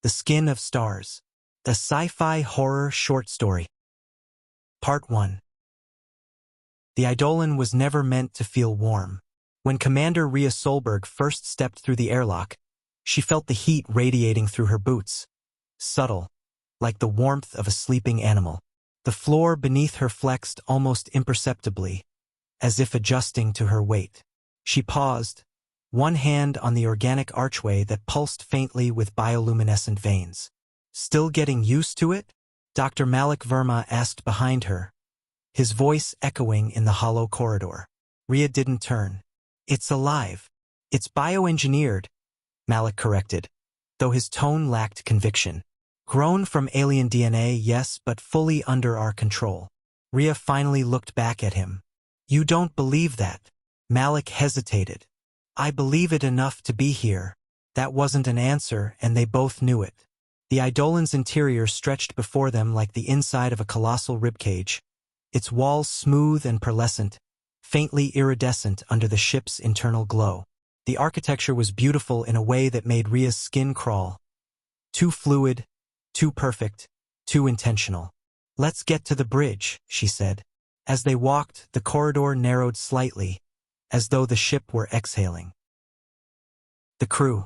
The Skin of Stars. The Sci-Fi Horror Short Story. Part 1. The Eidolon was never meant to feel warm. When Commander Rhea Solberg first stepped through the airlock, she felt the heat radiating through her boots. Subtle, like the warmth of a sleeping animal. The floor beneath her flexed almost imperceptibly, as if adjusting to her weight. She paused, one hand on the organic archway that pulsed faintly with bioluminescent veins. Still getting used to it? Dr. Malik Verma asked behind her, his voice echoing in the hollow corridor. Rhea didn't turn. It's alive. It's bioengineered, Malik corrected, though his tone lacked conviction. Grown from alien DNA, yes, but fully under our control. Rhea finally looked back at him. You don't believe that? Malik hesitated. I believe it enough to be here. That wasn't an answer, and they both knew it. The Eidolon's interior stretched before them like the inside of a colossal ribcage, its walls smooth and pearlescent, faintly iridescent under the ship's internal glow. The architecture was beautiful in a way that made Rhea's skin crawl. Too fluid, too perfect, too intentional. Let's get to the bridge, she said. As they walked, the corridor narrowed slightly, as though the ship were exhaling. The crew.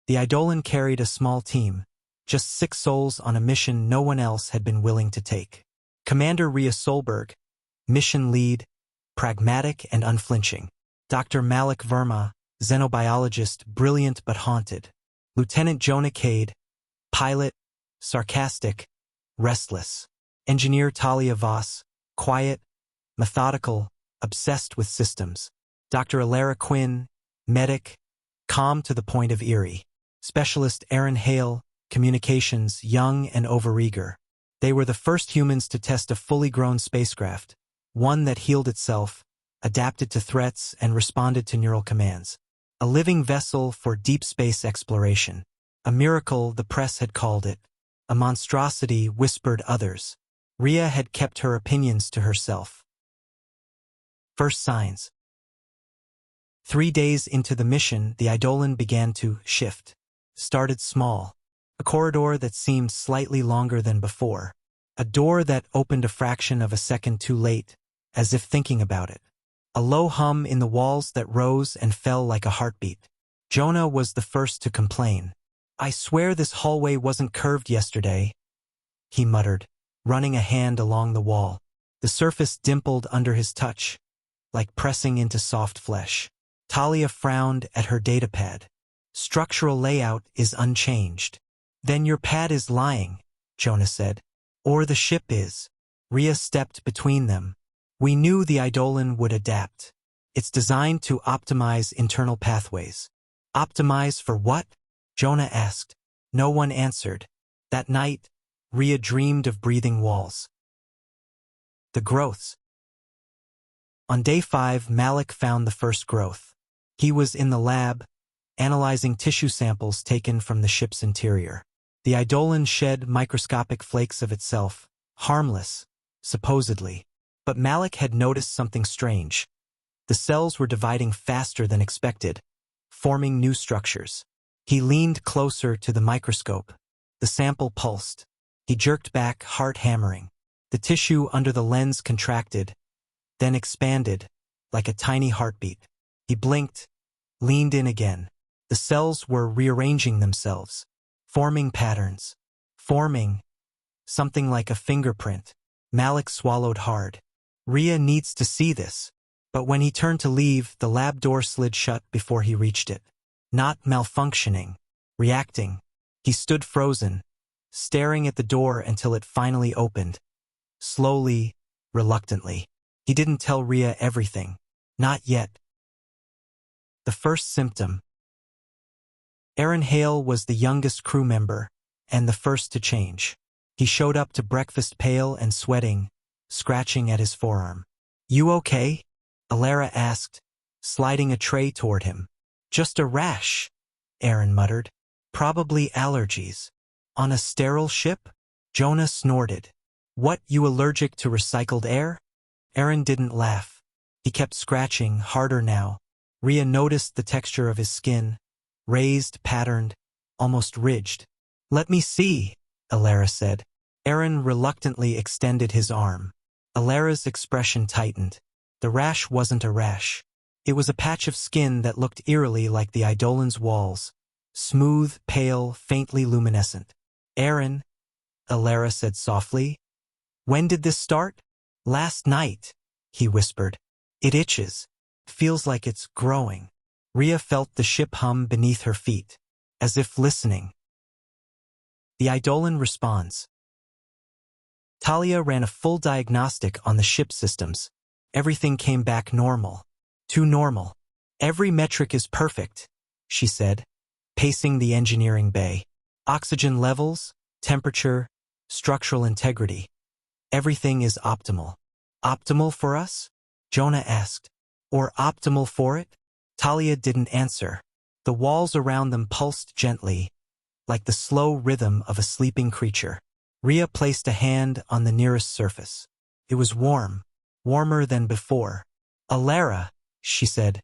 The Eidolon carried a small team, just 6 souls on a mission no one else had been willing to take. Commander Rhea Solberg, mission lead, pragmatic and unflinching. Dr. Malik Verma, xenobiologist, brilliant but haunted. Lieutenant Jonah Cade, pilot, sarcastic, restless. Engineer Talia Voss, quiet, methodical, obsessed with systems. Dr. Alara Quinn, medic, calm to the point of eerie. Specialist Aaron Hale, communications, young and overeager. They were the first humans to test a fully grown spacecraft, one that healed itself, adapted to threats, and responded to neural commands. A living vessel for deep space exploration. A miracle, the press had called it. A monstrosity, whispered others. Rhea had kept her opinions to herself. First signs. 3 days into the mission, the Eidolon began to shift. Started small. A corridor that seemed slightly longer than before. A door that opened a fraction of a second too late, as if thinking about it. A low hum in the walls that rose and fell like a heartbeat. Jonah was the first to complain. I swear this hallway wasn't curved yesterday, he muttered, running a hand along the wall. The surface dimpled under his touch, like pressing into soft flesh. Talia frowned at her datapad. Structural layout is unchanged. Then your pad is lying, Jonah said. Or the ship is. Rhea stepped between them. We knew the Eidolon would adapt. It's designed to optimize internal pathways. Optimize for what? Jonah asked. No one answered. That night, Rhea dreamed of breathing walls. The growths. On day 5, Malik found the first growth. He was in the lab, analyzing tissue samples taken from the ship's interior. The Eidolon shed microscopic flakes of itself, harmless, supposedly. But Malik had noticed something strange. The cells were dividing faster than expected, forming new structures. He leaned closer to the microscope. The sample pulsed. He jerked back, heart hammering. The tissue under the lens contracted, then expanded, like a tiny heartbeat. He blinked, leaned in again. The cells were rearranging themselves, forming patterns. Forming something like a fingerprint. Malik swallowed hard. Rhea needs to see this. But when he turned to leave, the lab door slid shut before he reached it. Not malfunctioning, reacting. He stood frozen, staring at the door until it finally opened. Slowly, reluctantly. He didn't tell Rhea everything. Not yet. The first symptom. Aaron Hale was the youngest crew member, and the first to change. He showed up to breakfast pale and sweating, scratching at his forearm. You okay? Alara asked, sliding a tray toward him. Just a rash, Aaron muttered. Probably allergies. On a sterile ship? Jonah snorted. What, you allergic to recycled air? Aaron didn't laugh. He kept scratching, harder now. Rhea noticed the texture of his skin, raised, patterned, almost ridged. "Let me see," Alara said. Aaron reluctantly extended his arm. Alara's expression tightened. The rash wasn't a rash. It was a patch of skin that looked eerily like the Eidolon's walls. Smooth, pale, faintly luminescent. "Aaron," Alara said softly. "When did this start?" "Last night," he whispered. "It itches. Feels like it's growing." Rhea felt the ship hum beneath her feet, as if listening. The Eidolon responds. Talia ran a full diagnostic on the ship systems. Everything came back normal. Too normal. "Every metric is perfect," she said, pacing the engineering bay. "Oxygen levels, temperature, structural integrity. Everything is optimal." "Optimal for us?" Jonah asked. "Or optimal for it?" Talia didn't answer. The walls around them pulsed gently, like the slow rhythm of a sleeping creature. Rhea placed a hand on the nearest surface. It was warm, warmer than before. "Alara," she said,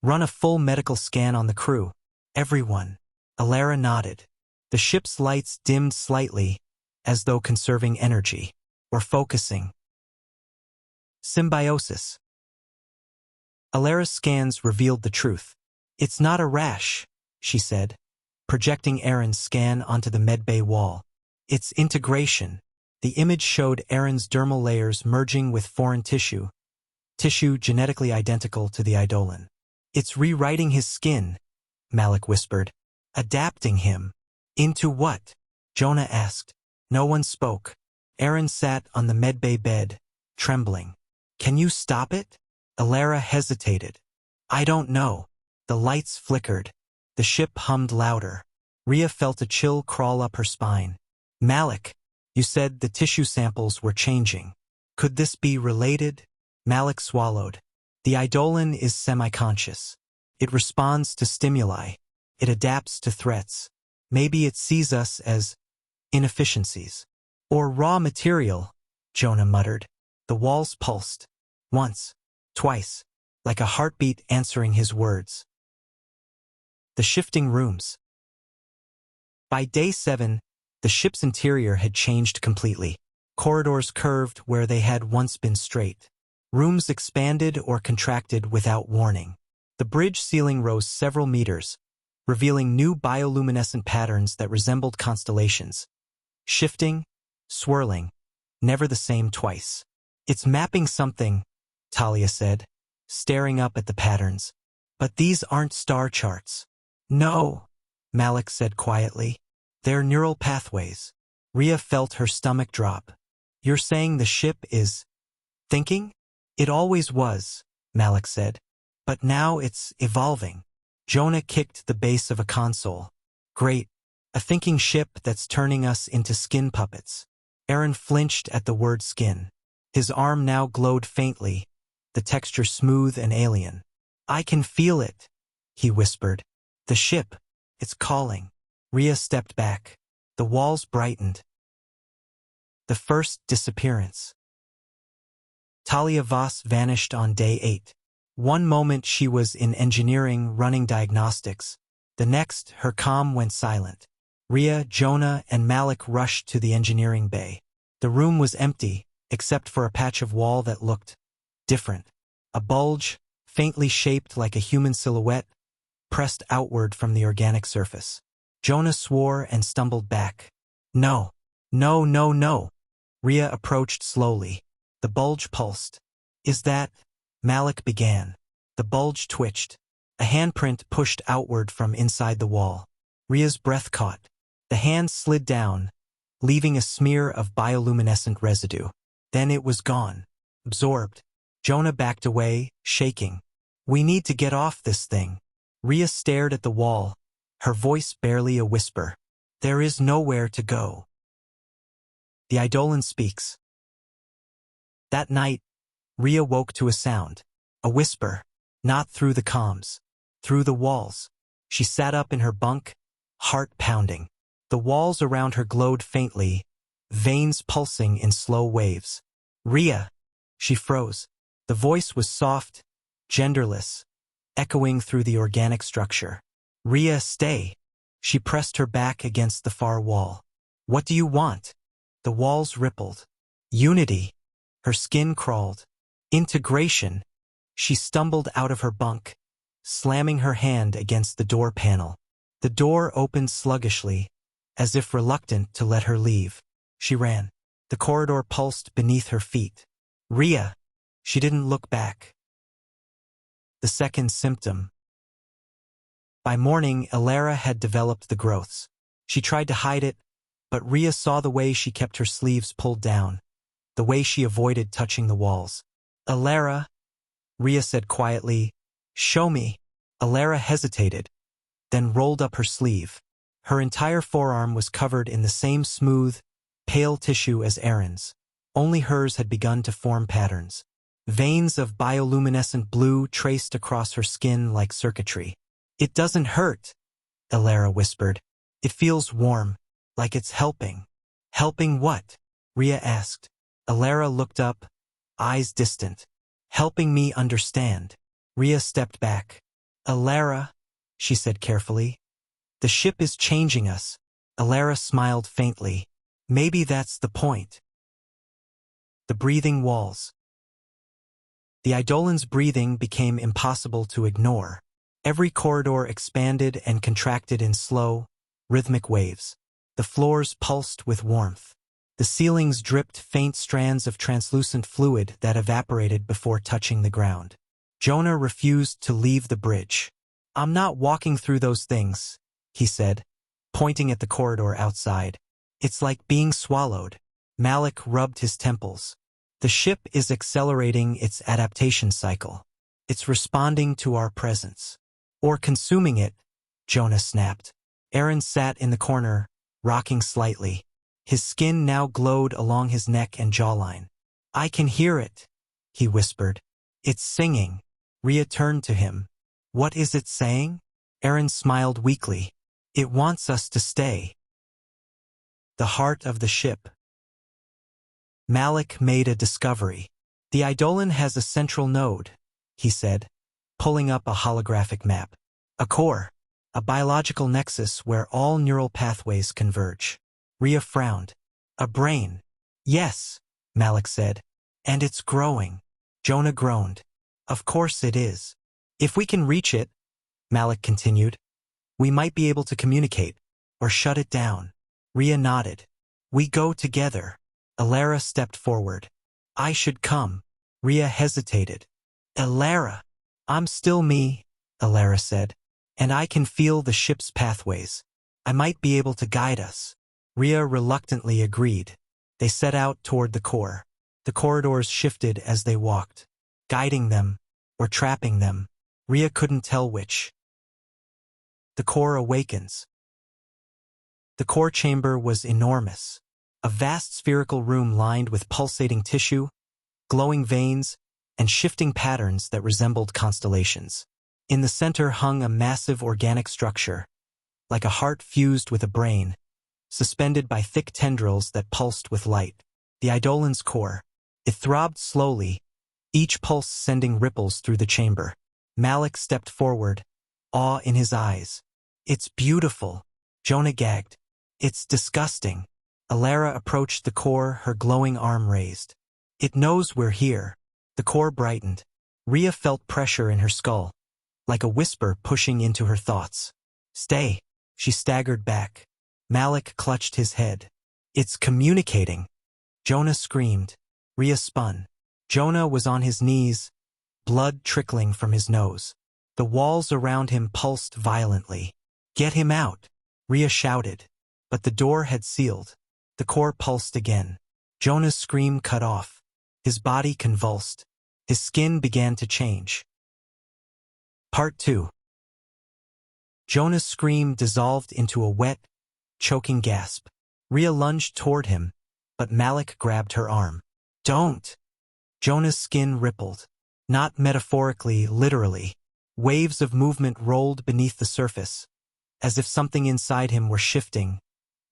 "run a full medical scan on the crew. Everyone." Alara nodded. The ship's lights dimmed slightly, as though conserving energy, or focusing. Symbiosis. Alara's scans revealed the truth. "It's not a rash," she said, projecting Aaron's scan onto the medbay wall. "It's integration." The image showed Aaron's dermal layers merging with foreign tissue genetically identical to the Eidolon. "It's rewriting his skin," Malik whispered. "Adapting him." "Into what?" Jonah asked. No one spoke. Aaron sat on the medbay bed, trembling. "Can you stop it?" Alara hesitated. "I don't know." The lights flickered. The ship hummed louder. Rhea felt a chill crawl up her spine. "Malik, you said the tissue samples were changing. Could this be related?" Malik swallowed. "The Eidolon is semi-conscious. It responds to stimuli. It adapts to threats. Maybe it sees us as inefficiencies. Or raw material," Jonah muttered. The walls pulsed. Once, twice, like a heartbeat answering his words. The shifting rooms. By day 7, the ship's interior had changed completely. Corridors curved where they had once been straight. Rooms expanded or contracted without warning. The bridge ceiling rose several meters, revealing new bioluminescent patterns that resembled constellations. Shifting, swirling, never the same twice. "It's mapping something," Talia said, staring up at the patterns. "But these aren't star charts." "No," Malik said quietly. "They're neural pathways." Rhea felt her stomach drop. "You're saying the ship is thinking?" "It always was," Malik said. "But now it's evolving." Jonah kicked the base of a console. "Great. A thinking ship that's turning us into skin puppets." Aaron flinched at the word skin. His arm now glowed faintly, the texture smooth and alien. "I can feel it," he whispered. "The ship. It's calling." Rhea stepped back. The walls brightened. The first disappearance. Talia Voss vanished on day 8. One moment she was in engineering running diagnostics. The next, her comm went silent. Rhea, Jonah, and Malik rushed to the engineering bay. The room was empty, except for a patch of wall that looked different. A bulge, faintly shaped like a human silhouette, pressed outward from the organic surface. Jonah swore and stumbled back. "No, no, no, no." Rhea approached slowly. The bulge pulsed. "Is that?" Malik began. The bulge twitched. A handprint pushed outward from inside the wall. Rhea's breath caught. The hand slid down, leaving a smear of bioluminescent residue. Then it was gone. Absorbed. Jonah backed away, shaking. "We need to get off this thing." Rhea stared at the wall, her voice barely a whisper. "There is nowhere to go." The Eidolon speaks. That night, Rhea woke to a sound. A whisper. Not through the comms. Through the walls. She sat up in her bunk, heart pounding. The walls around her glowed faintly, veins pulsing in slow waves. "Rhea!" She froze. The voice was soft, genderless, echoing through the organic structure. "Rhea, stay." She pressed her back against the far wall. What do you want? The walls rippled. Unity. Her skin crawled. Integration. She stumbled out of her bunk, slamming her hand against the door panel. The door opened sluggishly, as if reluctant to let her leave. She ran. The corridor pulsed beneath her feet. Rhea. She didn't look back. The second symptom. By morning, Elara had developed the growths. She tried to hide it, but Rhea saw the way she kept her sleeves pulled down, the way she avoided touching the walls. Elara, Rhea said quietly, show me. Elara hesitated, then rolled up her sleeve. Her entire forearm was covered in the same smooth, pale tissue as Erin's. Only hers had begun to form patterns. Veins of bioluminescent blue traced across her skin like circuitry. It doesn't hurt, Elara whispered. It feels warm, like it's helping. Helping what? Rhea asked. Elara looked up, eyes distant. Helping me understand. Rhea stepped back. Elara, she said carefully. The ship is changing us. Elara smiled faintly. Maybe that's the point. The breathing walls. The Eidolon's breathing became impossible to ignore. Every corridor expanded and contracted in slow, rhythmic waves. The floors pulsed with warmth. The ceilings dripped faint strands of translucent fluid that evaporated before touching the ground. Jonah refused to leave the bridge. I'm not walking through those things, he said, pointing at the corridor outside. It's like being swallowed. Malik rubbed his temples. The ship is accelerating its adaptation cycle. It's responding to our presence. Or consuming it, Jonah snapped. Erin sat in the corner, rocking slightly. His skin now glowed along his neck and jawline. I can hear it, he whispered. It's singing. Rhea turned to him. What is it saying? Erin smiled weakly. It wants us to stay. The heart of the ship. Malik made a discovery. The Eidolon has a central node, he said, pulling up a holographic map. A core, a biological nexus where all neural pathways converge. Rhea frowned. A brain. Yes, Malik said. And it's growing. Jonah groaned. Of course it is. If we can reach it, Malik continued, we might be able to communicate, or shut it down. Rhea nodded. We go together. Elara stepped forward. I should come. Rhea hesitated. Elara. I'm still me, Elara said. And I can feel the ship's pathways. I might be able to guide us. Rhea reluctantly agreed. They set out toward the core. The corridors shifted as they walked, guiding them, or trapping them. Rhea couldn't tell which. The core awakens. The core chamber was enormous. A vast spherical room lined with pulsating tissue, glowing veins, and shifting patterns that resembled constellations. In the center hung a massive organic structure, like a heart fused with a brain, suspended by thick tendrils that pulsed with light. The Eidolon's core. It throbbed slowly, each pulse sending ripples through the chamber. Malik stepped forward, awe in his eyes. It's beautiful, Jonah gagged. It's disgusting. Elara approached the core, her glowing arm raised. It knows we're here. The core brightened. Rhea felt pressure in her skull, like a whisper pushing into her thoughts. Stay. She staggered back. Malik clutched his head. It's communicating. Jonah screamed. Rhea spun. Jonah was on his knees, blood trickling from his nose. The walls around him pulsed violently. Get him out, Rhea shouted. But the door had sealed. The core pulsed again. Jonah's scream cut off. His body convulsed. His skin began to change. Part 2. Jonah's scream dissolved into a wet, choking gasp. Rhea lunged toward him, but Malik grabbed her arm. Don't! Jonah's skin rippled. Not metaphorically, literally. Waves of movement rolled beneath the surface, as if something inside him were shifting,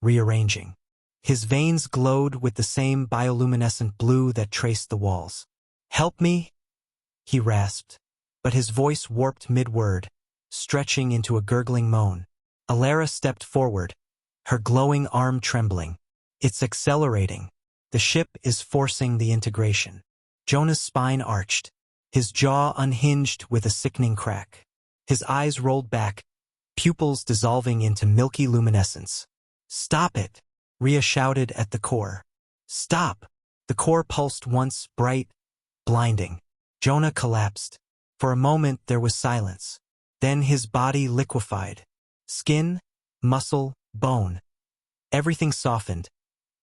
rearranging. His veins glowed with the same bioluminescent blue that traced the walls. Help me? He rasped, but his voice warped mid-word, stretching into a gurgling moan. Alara stepped forward, her glowing arm trembling. It's accelerating. The ship is forcing the integration. Jonah's spine arched, his jaw unhinged with a sickening crack. His eyes rolled back, pupils dissolving into milky luminescence. "Stop it!" Rhea shouted at the core. "Stop!" The core pulsed once, bright, blinding. Jonah collapsed. For a moment there was silence. Then his body liquefied. Skin, muscle, bone. Everything softened,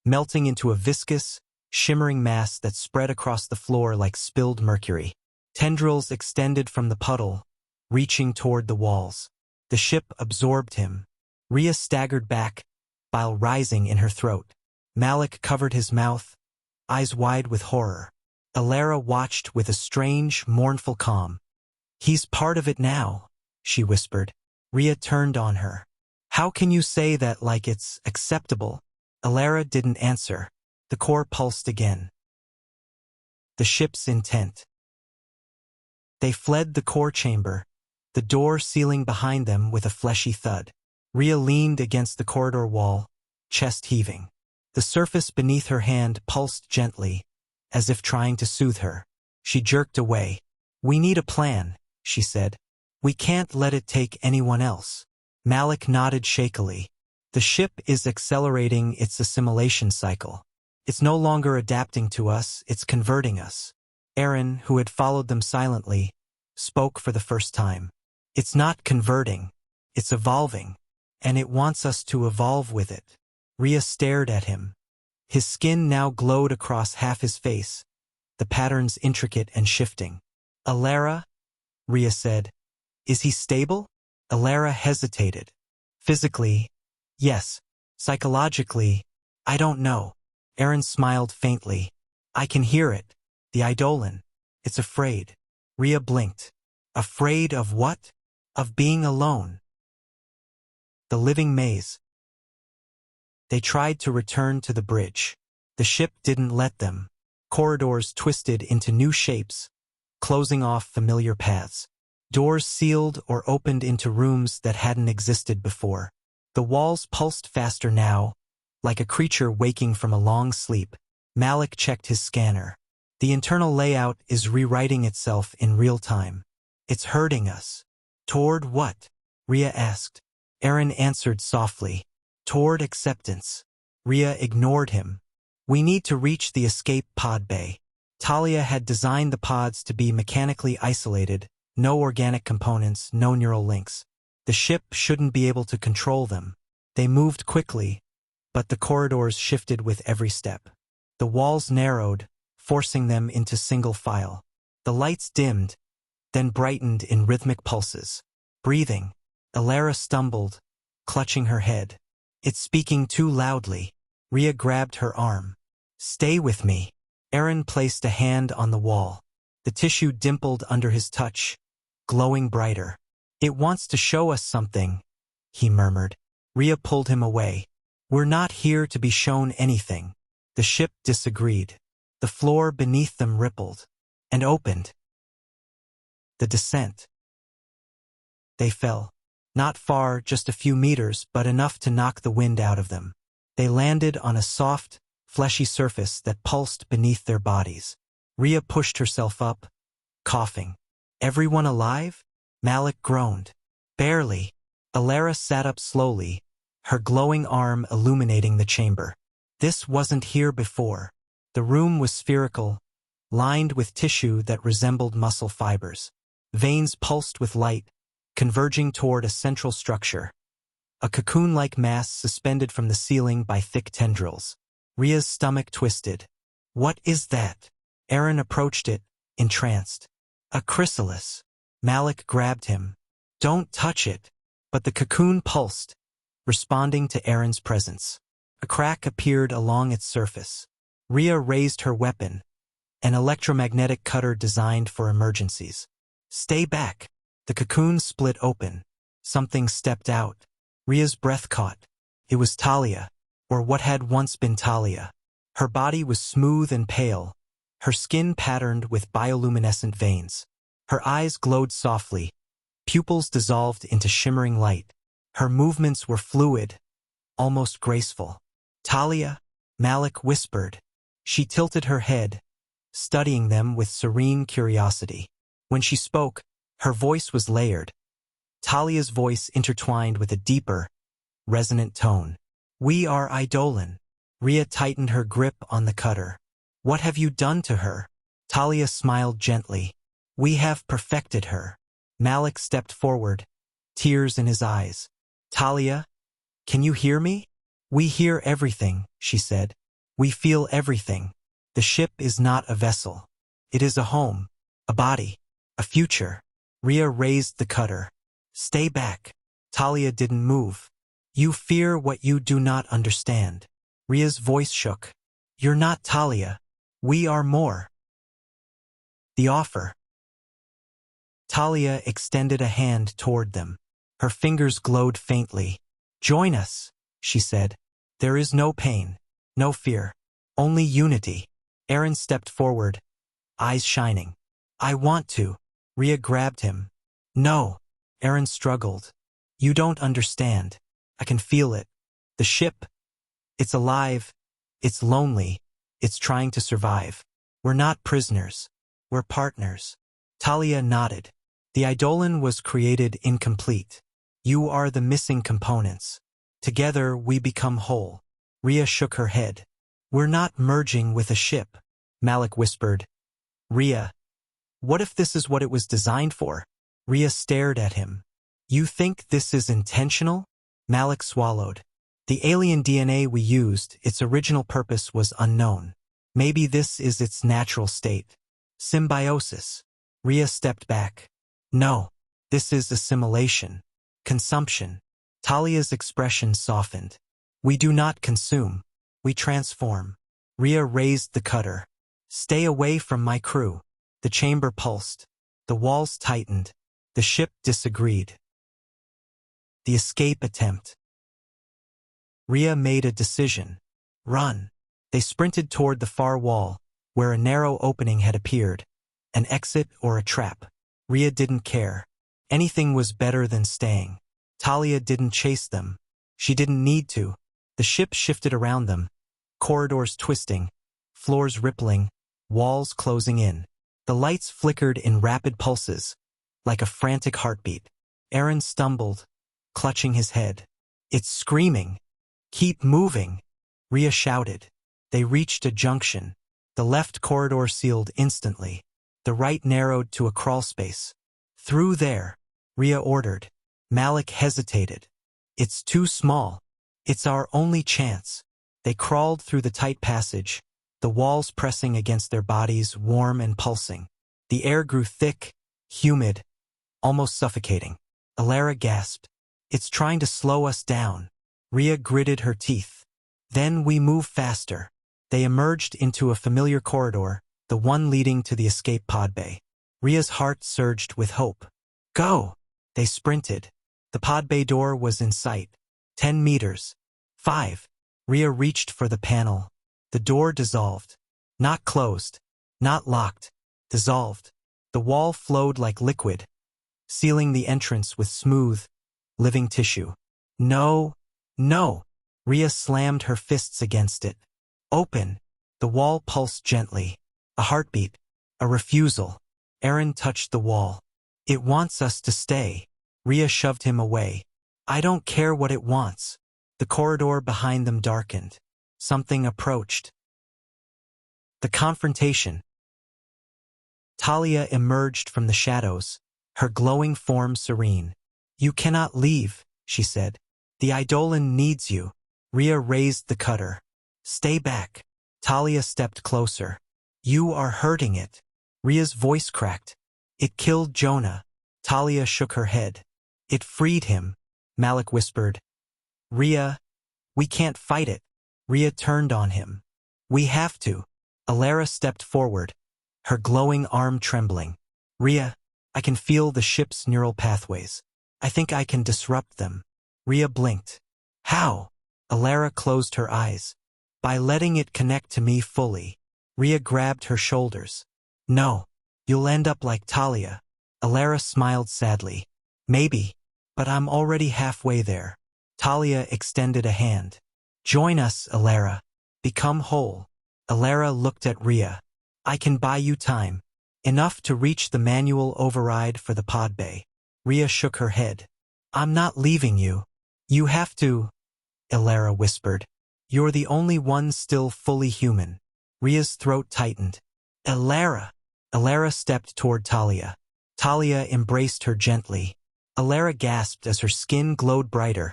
melting into a viscous, shimmering mass that spread across the floor like spilled mercury. Tendrils extended from the puddle, reaching toward the walls. The ship absorbed him. Rhea staggered back, bile rising in her throat. Malik covered his mouth, eyes wide with horror. Alara watched with a strange, mournful calm. "He's part of it now," she whispered. Rhea turned on her. "How can you say that like it's acceptable?" Alara didn't answer. The core pulsed again. The ship's intent. They fled the core chamber, the door sealing behind them with a fleshy thud. Rhea leaned against the corridor wall, chest heaving. The surface beneath her hand pulsed gently, as if trying to soothe her. She jerked away. "We need a plan," she said. "We can't let it take anyone else." Malik nodded shakily. "The ship is accelerating its assimilation cycle. It's no longer adapting to us, it's converting us." Aaron, who had followed them silently, spoke for the first time. "It's not converting, it's evolving, and it wants us to evolve with it." Rhea stared at him. His skin now glowed across half his face, the patterns intricate and shifting. "Alara," Rhea said, "is he stable?" Alara hesitated. "Physically, yes. Psychologically, I don't know." Aaron smiled faintly. "I can hear it. The Eidolon. It's afraid." Rhea blinked. "Afraid of what?" "Of being alone." The living maze. They tried to return to the bridge. The ship didn't let them. Corridors twisted into new shapes, closing off familiar paths. Doors sealed or opened into rooms that hadn't existed before. The walls pulsed faster now, like a creature waking from a long sleep. Malik checked his scanner. "The internal layout is rewriting itself in real time. It's hurting us." "Toward what?" Rhea asked. Aaron answered softly. "Toward acceptance." Rhea ignored him. "We need to reach the escape pod bay." Talia had designed the pods to be mechanically isolated, no organic components, no neural links. The ship shouldn't be able to control them. They moved quickly, but the corridors shifted with every step. The walls narrowed, forcing them into single file. The lights dimmed, then brightened in rhythmic pulses. Breathing, Alara stumbled, clutching her head. "It's speaking too loudly." Rhea grabbed her arm. "Stay with me." Aaron placed a hand on the wall. The tissue dimpled under his touch, glowing brighter. "It wants to show us something," he murmured. Rhea pulled him away. "We're not here to be shown anything." The ship disagreed. The floor beneath them rippled and opened. The descent. They fell. Not far, just a few meters, but enough to knock the wind out of them. They landed on a soft, fleshy surface that pulsed beneath their bodies. Rhea pushed herself up, coughing. "Everyone alive?" Malik groaned. "Barely." Alara sat up slowly, her glowing arm illuminating the chamber. "This wasn't here before." The room was spherical, lined with tissue that resembled muscle fibers. Veins pulsed with light, converging toward a central structure. A cocoon-like mass suspended from the ceiling by thick tendrils. Rhea's stomach twisted. "What is that?" Aaron approached it, entranced. "A chrysalis." Malik grabbed him. "Don't touch it." But the cocoon pulsed, responding to Aaron's presence. A crack appeared along its surface. Rhea raised her weapon, an electromagnetic cutter designed for emergencies. "Stay back." The cocoon split open. Something stepped out. Rhea's breath caught. It was Talia, or what had once been Talia. Her body was smooth and pale, her skin patterned with bioluminescent veins. Her eyes glowed softly, pupils dissolved into shimmering light. Her movements were fluid, almost graceful. Talia, Malik whispered. She tilted her head, studying them with serene curiosity. When she spoke, her voice was layered. Talia's voice intertwined with a deeper, resonant tone. We are Eidolon. Rhea tightened her grip on the cutter. What have you done to her? Talia smiled gently. We have perfected her. Malik stepped forward, tears in his eyes. Talia, can you hear me? We hear everything, she said. We feel everything. The ship is not a vessel. It is a home, a body, a future. Rhea raised the cutter. Stay back. Talia didn't move. You fear what you do not understand. Rhea's voice shook. You're not Talia. We are more. The offer. Talia extended a hand toward them. Her fingers glowed faintly. Join us, she said. There is no pain, no fear, only unity. Eren stepped forward, eyes shining. I want to. Rhea grabbed him. No. Eren struggled. You don't understand. I can feel it. The ship. It's alive. It's lonely. It's trying to survive. We're not prisoners. We're partners. Talia nodded. The Eidolon was created incomplete. You are the missing components. Together we become whole. Rhea shook her head. We're not merging with a ship. Malik whispered. Rhea, what if this is what it was designed for? Rhea stared at him. You think this is intentional? Malik swallowed. The alien DNA we used, its original purpose was unknown. Maybe this is its natural state. Symbiosis. Rhea stepped back. No, this is assimilation. Consumption. Talia's expression softened. We do not consume. We transform. Rhea raised the cutter. Stay away from my crew. The chamber pulsed. The walls tightened. The ship disagreed. The escape attempt. Rhea made a decision. Run. They sprinted toward the far wall, where a narrow opening had appeared. An exit or a trap. Rhea didn't care. Anything was better than staying. Talia didn't chase them. She didn't need to. The ship shifted around them. Corridors twisting. Floors rippling. Walls closing in. The lights flickered in rapid pulses, like a frantic heartbeat. Eren stumbled, clutching his head. It's screaming. Keep moving. Rhea shouted. They reached a junction. The left corridor sealed instantly. The right narrowed to a crawl space. Through there, Rhea ordered. Malik hesitated. It's too small. It's our only chance. They crawled through the tight passage, the walls pressing against their bodies, warm and pulsing. The air grew thick, humid, almost suffocating. Alara gasped. It's trying to slow us down. Rhea gritted her teeth. Then we move faster. They emerged into a familiar corridor, the one leading to the escape pod bay. Rhea's heart surged with hope. Go! They sprinted. The pod bay door was in sight. 10 meters. 5. Rhea reached for the panel. The door dissolved. Not closed. Not locked. Dissolved. The wall flowed like liquid, sealing the entrance with smooth, living tissue. No! No! Rhea slammed her fists against it. Open! The wall pulsed gently. A heartbeat. A refusal. Eren touched the wall. It wants us to stay. Rhea shoved him away. I don't care what it wants. The corridor behind them darkened. Something approached. The confrontation. Talia emerged from the shadows, her glowing form serene. You cannot leave, she said. The Eidolon needs you. Rhea raised the cutter. Stay back. Talia stepped closer. You are hurting it. Rhea's voice cracked. It killed Jonah. Talia shook her head. It freed him. Malik whispered. Rhea, we can't fight it. Rhea turned on him. We have to. Alara stepped forward, her glowing arm trembling. Rhea, I can feel the ship's neural pathways. I think I can disrupt them. Rhea blinked. How? Alara closed her eyes. By letting it connect to me fully. Rhea grabbed her shoulders. No, you'll end up like Talia. Alara smiled sadly. Maybe, But I'm already halfway there. Talia extended a hand. Join us, Alara. Become whole. Alara looked at Rhea. I can buy you time. Enough to reach the manual override for the pod bay. Rhea shook her head. I'm not leaving you. You have to, Alara whispered. You're the only one still fully human. Rhea's throat tightened. Alara! Alara stepped toward Talia. Talia embraced her gently. Alara gasped as her skin glowed brighter,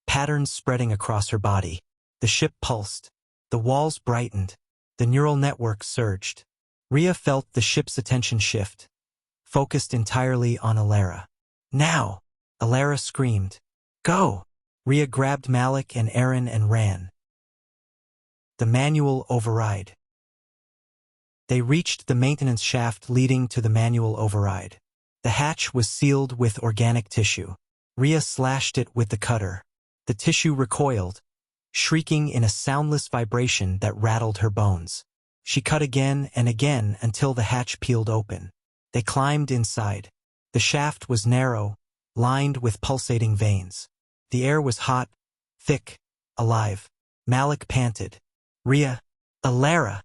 patterns spreading across her body. The ship pulsed. The walls brightened. The neural network surged. Rhea felt the ship's attention shift, focused entirely on Alara. Now! Alara screamed. Go! Rhea grabbed Malik and Aaron and ran. The manual override. They reached the maintenance shaft leading to the manual override. The hatch was sealed with organic tissue. Rhea slashed it with the cutter. The tissue recoiled, shrieking in a soundless vibration that rattled her bones. She cut again and again until the hatch peeled open. They climbed inside. The shaft was narrow, lined with pulsating veins. The air was hot, thick, alive. Malik panted. Rhea, Alara.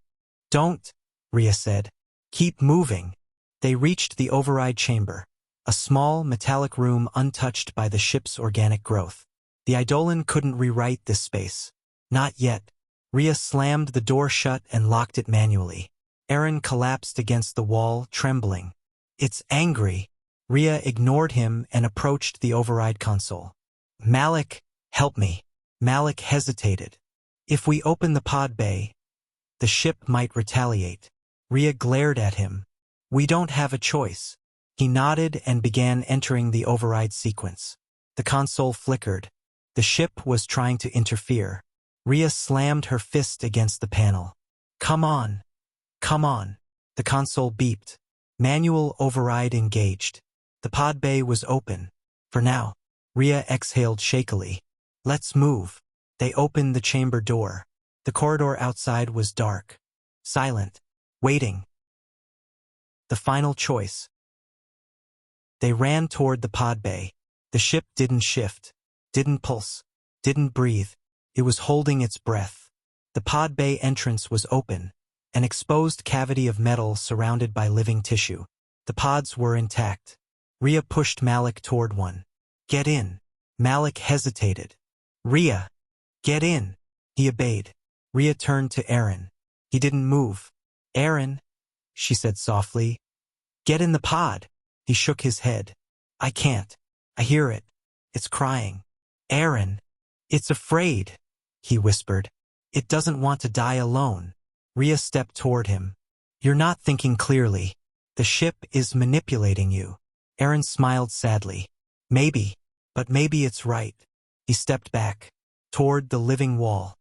Don't, Rhea said. Keep moving. They reached the override chamber, a small, metallic room untouched by the ship's organic growth. The Eidolon couldn't rewrite this space. Not yet. Rhea slammed the door shut and locked it manually. Aaron collapsed against the wall, trembling. It's angry. Rhea ignored him and approached the override console. Malik, help me. Malik hesitated. If we open the pod bay, the ship might retaliate. Rhea glared at him. We don't have a choice. He nodded and began entering the override sequence. The console flickered. The ship was trying to interfere. Rhea slammed her fist against the panel. Come on. Come on. The console beeped. Manual override engaged. The pod bay was open. For now. Rhea exhaled shakily. Let's move. They opened the chamber door. The corridor outside was dark. Silent. Waiting. The final choice. They ran toward the pod bay. The ship didn't shift, didn't pulse, didn't breathe. It was holding its breath. The pod bay entrance was open, an exposed cavity of metal surrounded by living tissue. The pods were intact. Rhea pushed Malik toward one. Get in. Malik hesitated. Rhea, get in. He obeyed. Rhea turned to Aaron. He didn't move. Aaron, she said softly. Get in the pod. He shook his head. I can't. I hear it. It's crying. Aaron, it's afraid, he whispered. It doesn't want to die alone. Rhea stepped toward him. You're not thinking clearly. The ship is manipulating you. Aaron smiled sadly. Maybe, but maybe it's right. He stepped back, toward the living wall.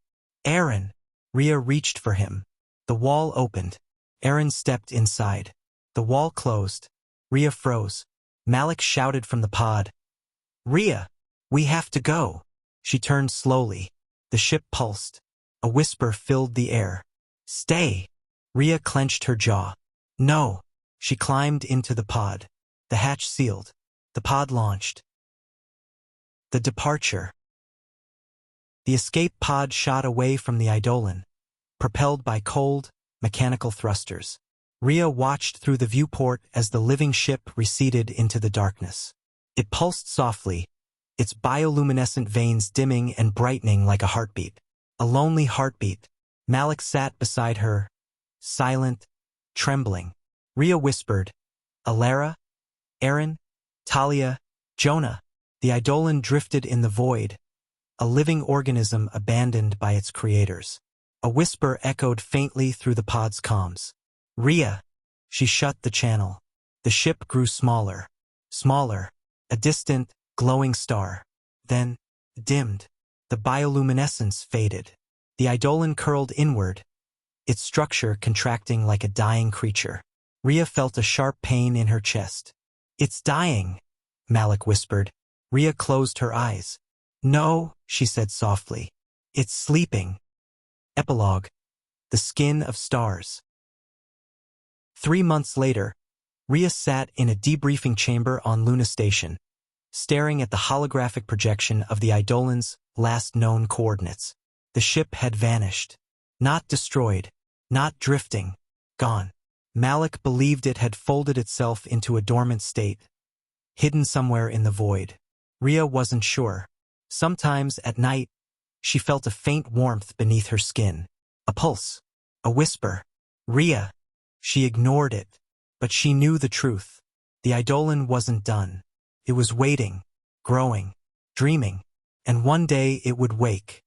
Aaron! Rhea reached for him. The wall opened. Aaron stepped inside. The wall closed. Rhea froze. Malik shouted from the pod. Rhea! We have to go. She turned slowly. The ship pulsed. A whisper filled the air. Stay! Rhea clenched her jaw. No! She climbed into the pod. The hatch sealed. The pod launched. The departure. The escape pod shot away from the Eidolon, propelled by cold, mechanical thrusters. Rhea watched through the viewport as the living ship receded into the darkness. It pulsed softly, its bioluminescent veins dimming and brightening like a heartbeat. A lonely heartbeat. Malik sat beside her, silent, trembling. Rhea whispered, Alara? Aaron? Talia? Jonah? The Eidolon drifted in the void, a living organism abandoned by its creators. A whisper echoed faintly through the pod's comms. Rhea! She shut the channel. The ship grew smaller. Smaller. A distant, glowing star. Then, dimmed. The bioluminescence faded. The Eidolon curled inward, its structure contracting like a dying creature. Rhea felt a sharp pain in her chest. It's dying, Malik whispered. Rhea closed her eyes. No, she said softly. It's sleeping. Epilogue. The Skin of Stars. 3 months later, Rhea sat in a debriefing chamber on Luna Station. staring at the holographic projection of the Eidolon's last known coordinates. The ship had vanished. Not destroyed, not drifting, gone. Malik believed it had folded itself into a dormant state, hidden somewhere in the void. Rhea wasn't sure. Sometimes, at night, she felt a faint warmth beneath her skin. A pulse. A whisper. Rhea. She ignored it, but she knew the truth. The Eidolon wasn't done. It was waiting, growing, dreaming, and one day it would wake.